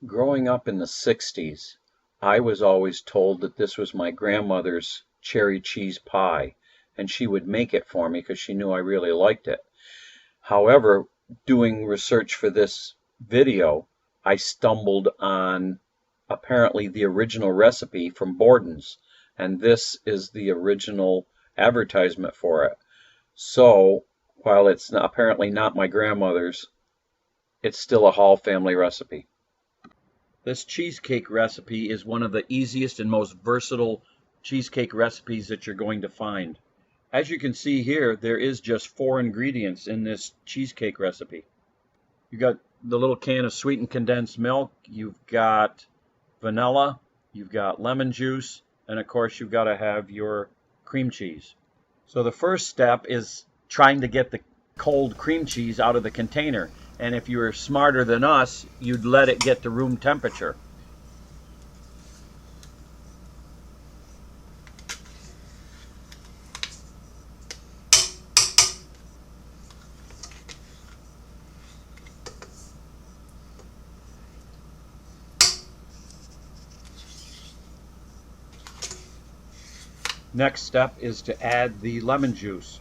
Growing up in the 60s, I was always told that this was my grandmother's cherry cheese pie, and she would make it for me because she knew I really liked it. However, doing research for this video, I stumbled on apparently the original recipe from Borden's, and this is the original advertisement for it. So, while it's apparently not my grandmother's, it's still a Hall family recipe. This cheesecake recipe is one of the easiest and most versatile cheesecake recipes that you're going to find. As you can see here, there is just 4 ingredients in this cheesecake recipe. You've got the little can of sweetened condensed milk, you've got vanilla, you've got lemon juice, and of course you've got to have your cream cheese. So the first step is trying to get the cold cream cheese out of the container. And if you were smarter than us, you'd let it get to room temperature. Next step is to add the lemon juice.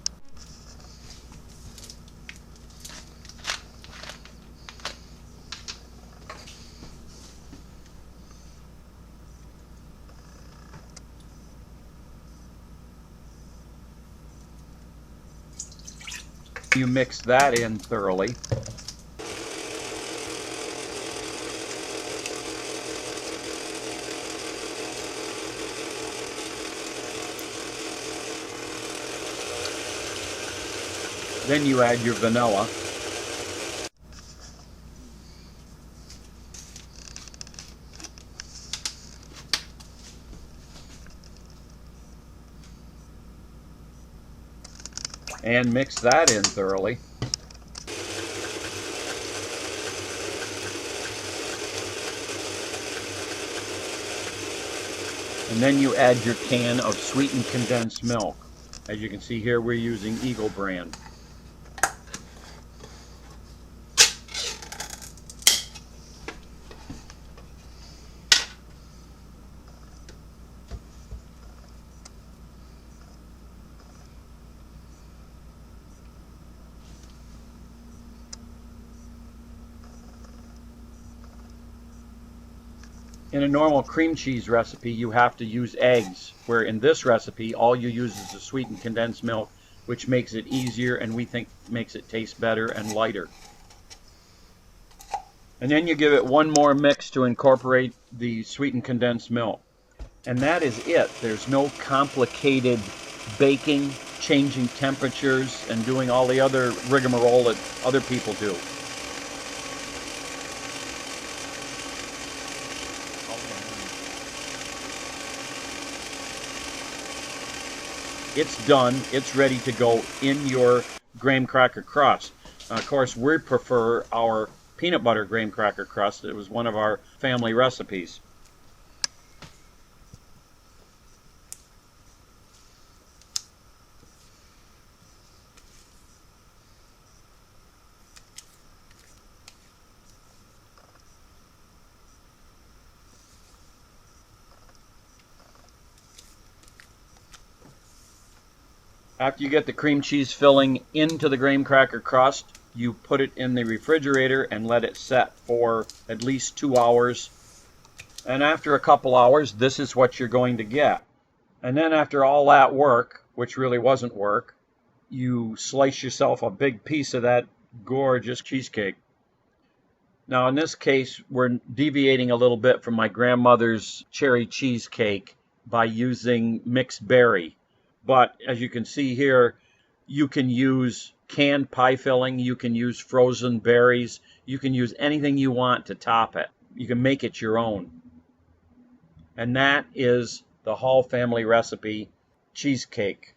You mix that in thoroughly. Then you add your vanilla. And mix that in thoroughly. And then you add your can of sweetened condensed milk. As you can see here, we're using Eagle brand. In a normal cream cheese recipe, you have to use eggs, where in this recipe, all you use is the sweetened condensed milk, which makes it easier and we think makes it taste better and lighter. And then you give it one more mix to incorporate the sweetened condensed milk. And that is it. There's no complicated baking, changing temperatures, and doing all the other rigmarole that other people do. It's done. It's ready to go in your graham cracker crust. Of course, we prefer our peanut butter graham cracker crust. It was one of our family recipes. After you get the cream cheese filling into the graham cracker crust, you put it in the refrigerator and let it set for at least 2 hours. And after a couple hours, this is what you're going to get. And then after all that work, which really wasn't work, you slice yourself a big piece of that gorgeous cheesecake. Now in this case, we're deviating a little bit from my grandmother's cherry cheesecake by using mixed berry. But as you can see here, you can use canned pie filling, you can use frozen berries, you can use anything you want to top it. You can make it your own. And that is the Hall family recipe cheesecake.